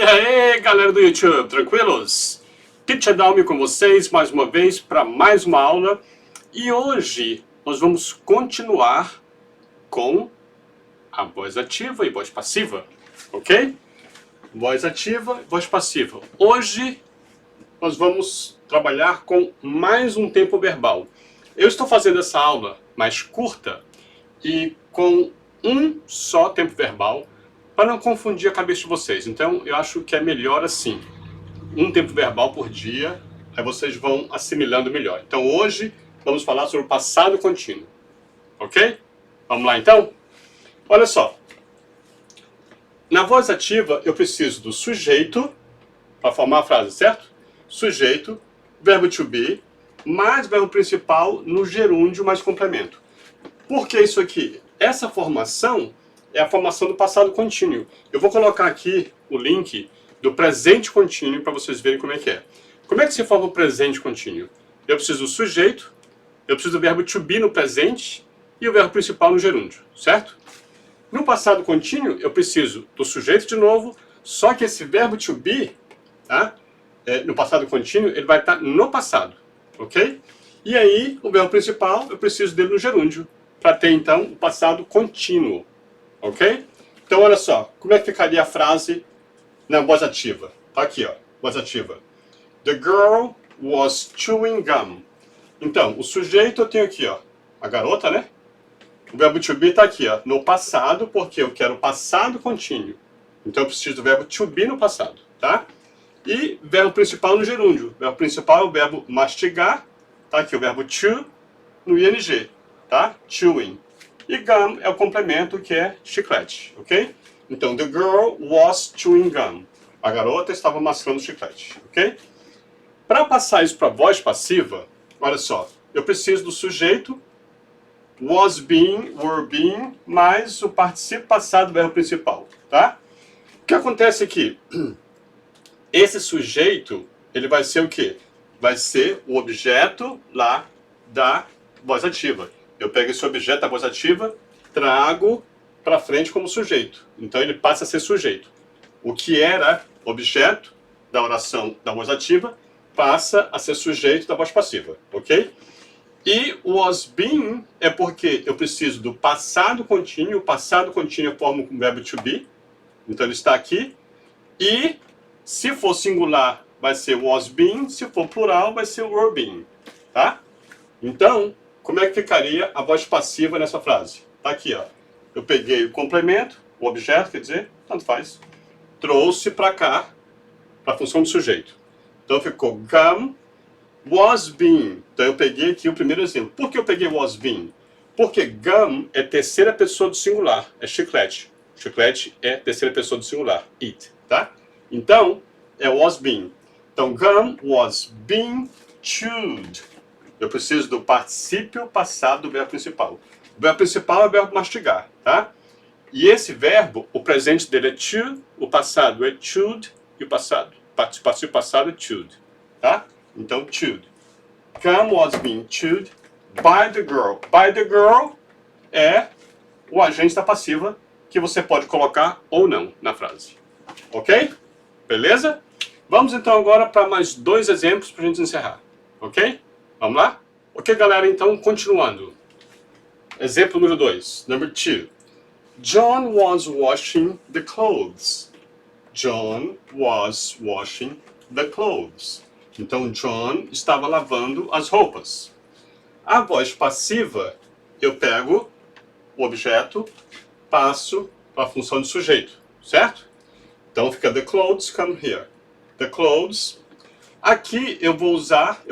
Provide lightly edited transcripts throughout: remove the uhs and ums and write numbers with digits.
aí, galera do YouTube, tranquilos? Teacher Dalmi com vocês mais uma vez para mais uma aula. E hoje nós vamos continuar com a voz ativa e voz passiva, ok? Voz ativa e voz passiva. Hoje nós vamos trabalhar com mais um tempo verbal. Eu estou fazendo essa aula mais curta e com um só tempo verbal, para não confundir a cabeça de vocês. Então, eu acho que é melhor assim. Um tempo verbal por dia, aí vocês vão assimilando melhor. Então, hoje, vamos falar sobre o passado contínuo. Ok? Vamos lá, então? Olha só. Na voz ativa, eu preciso do sujeito, para formar a frase, certo? Sujeito, verbo to be, mais verbo principal no gerúndio mais complemento. Por que isso aqui? Essa formação é a formação do passado contínuo. Eu vou colocar aqui o link do presente contínuo para vocês verem como é que é. Como é que se forma o presente contínuo? Eu preciso do sujeito, eu preciso do verbo to be no presente e o verbo principal no gerúndio, certo? No passado contínuo, eu preciso do sujeito de novo, só que esse verbo to be, tá? No passado contínuo, ele vai estar no passado, ok? E aí, o verbo principal, eu preciso dele no gerúndio, para ter, então, o passado contínuo. Ok? Então, olha só. Como é que ficaria a frase na voz ativa? Tá aqui, ó. Voz ativa. The girl was chewing gum. Então, o sujeito eu tenho aqui, ó. A garota, né? O verbo to be tá aqui, ó. No passado, porque eu quero passado contínuo. Então, eu preciso do verbo to be no passado, tá? E verbo principal no gerúndio. O verbo principal é o verbo mastigar. Tá aqui o verbo chew no ing, tá? Chewing. E gum é o complemento, que é chiclete, ok? Então, the girl was chewing gum. A garota estava mascando chiclete, ok? Para passar isso para voz passiva, olha só. Eu preciso do sujeito, was being, were being, mais o participio passado do verbo principal, tá? O que acontece aqui? Esse sujeito, ele vai ser o quê? Vai ser o objeto lá da voz ativa. Eu pego esse objeto da voz ativa, trago para frente como sujeito. Então ele passa a ser sujeito. O que era objeto da oração da voz ativa passa a ser sujeito da voz passiva, ok? E o was being é porque eu preciso do passado contínuo. O passado contínuo eu formo com o verbo to be. Então ele está aqui. E se for singular vai ser was being, se for plural vai ser were being, tá? Então, como é que ficaria a voz passiva nessa frase? Tá aqui, ó. Eu peguei o complemento, o objeto, quer dizer, tanto faz. Trouxe para cá, para a função do sujeito. Então ficou gum was being. Então eu peguei aqui o primeiro exemplo. Por que eu peguei was being? Porque gum é terceira pessoa do singular, é chiclete. Chiclete é terceira pessoa do singular, eat, tá? Então, é was being. Então, gum was being chewed. Eu preciso do particípio passado do verbo principal. O verbo principal é o verbo mastigar, tá? E esse verbo, o presente dele é chew, o passado é chewed e o participio passado é chewed, tá? Então, chewed. Gum was being chewed by the girl. By the girl é o agente da passiva que você pode colocar ou não na frase. Ok? Beleza? Vamos então agora para mais dois exemplos para a gente encerrar. Ok? Vamos lá? Ok, galera, então, continuando. Exemplo número 2, number 2. John was washing the clothes. John was washing the clothes. Então, John estava lavando as roupas. A voz passiva, eu pego o objeto, passo para a função de sujeito, certo? Então, fica the clothes come here. The clothes. Aqui eu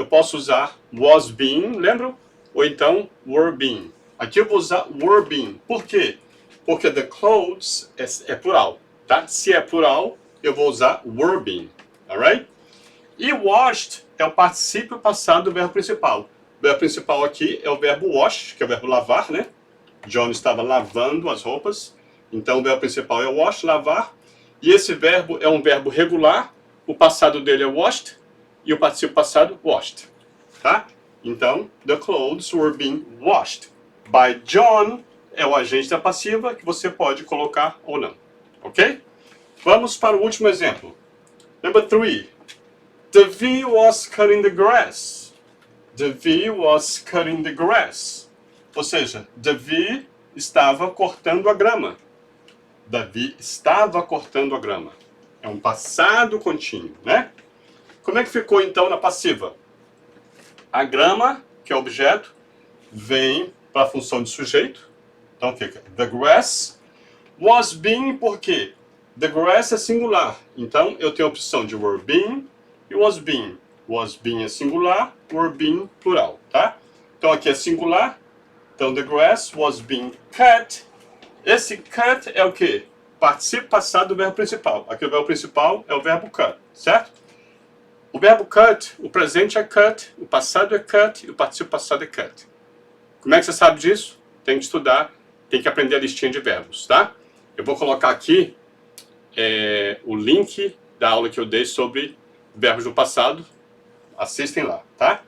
posso usar was being, lembram? Ou então were being. Aqui eu vou usar were being. Por quê? Porque the clothes é plural, tá? Se é plural, eu vou usar were being, alright? E washed é o particípio passado do verbo principal. O verbo principal aqui é o verbo wash, que é o verbo lavar, né? John estava lavando as roupas. Então o verbo principal é wash, lavar. E esse verbo é um verbo regular. O passado dele é washed. E o particípio passado, washed. Tá? Então, the clothes were being washed by John é o agente da passiva que você pode colocar ou não. Ok? Vamos para o último exemplo. Number 3. Davi was cutting the grass. Davi was cutting the grass. Ou seja, Davi estava cortando a grama. Davi estava cortando a grama. É um passado contínuo, né? Como é que ficou então na passiva? A grama, que é o objeto, vem para a função de sujeito. Então fica the grass was being, por quê? The grass é singular. Então eu tenho a opção de were being e was being. Was being é singular, were being plural, tá? Então aqui é singular. Então the grass was being cut. Esse cut é o quê? Participo passado do verbo principal. Aqui o verbo principal é o verbo cut, certo? O verbo cut, o presente é cut, o passado é cut e o participo passado é cut. Como é que você sabe disso? Tem que estudar, tem que aprender a listinha de verbos, tá? Eu vou colocar aqui o link da aula que eu dei sobre verbos do passado. Assistem lá, tá?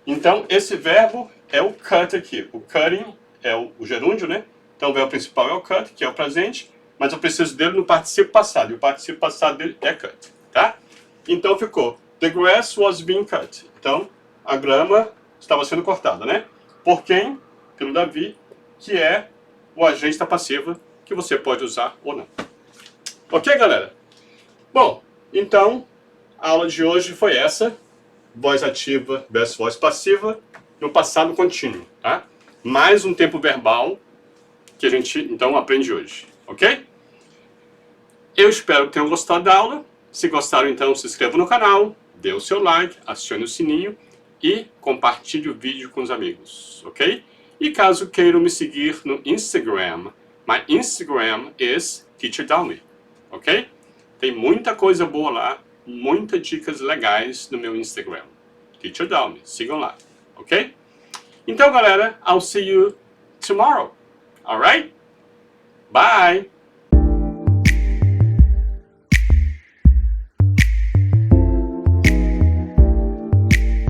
Então, esse verbo é o cut aqui. O cutting é o gerúndio, né? Então, o verbo principal é o cut, que é o presente, mas eu preciso dele no participo passado. E o participo passado dele é cut, tá? Então, ficou the grass was being cut. Então, a grama estava sendo cortada, né? Por quem? Pelo Davi, que é o agente da passiva, que você pode usar ou não. Ok, galera? Bom, então, a aula de hoje foi essa. Voz ativa versus voz passiva no passado contínuo, tá? Mais um tempo verbal que a gente, então, aprende hoje, ok? Eu espero que tenham gostado da aula. Se gostaram, então, se inscreva no canal, dê o seu like, acione o sininho e compartilhe o vídeo com os amigos, ok? E caso queiram me seguir no Instagram, my Instagram is TeacherDalmy, ok? Tem muita coisa boa lá, muitas dicas legais no meu Instagram, TeacherDalmy, sigam lá, ok? Então, galera, I'll see you tomorrow, alright? Bye!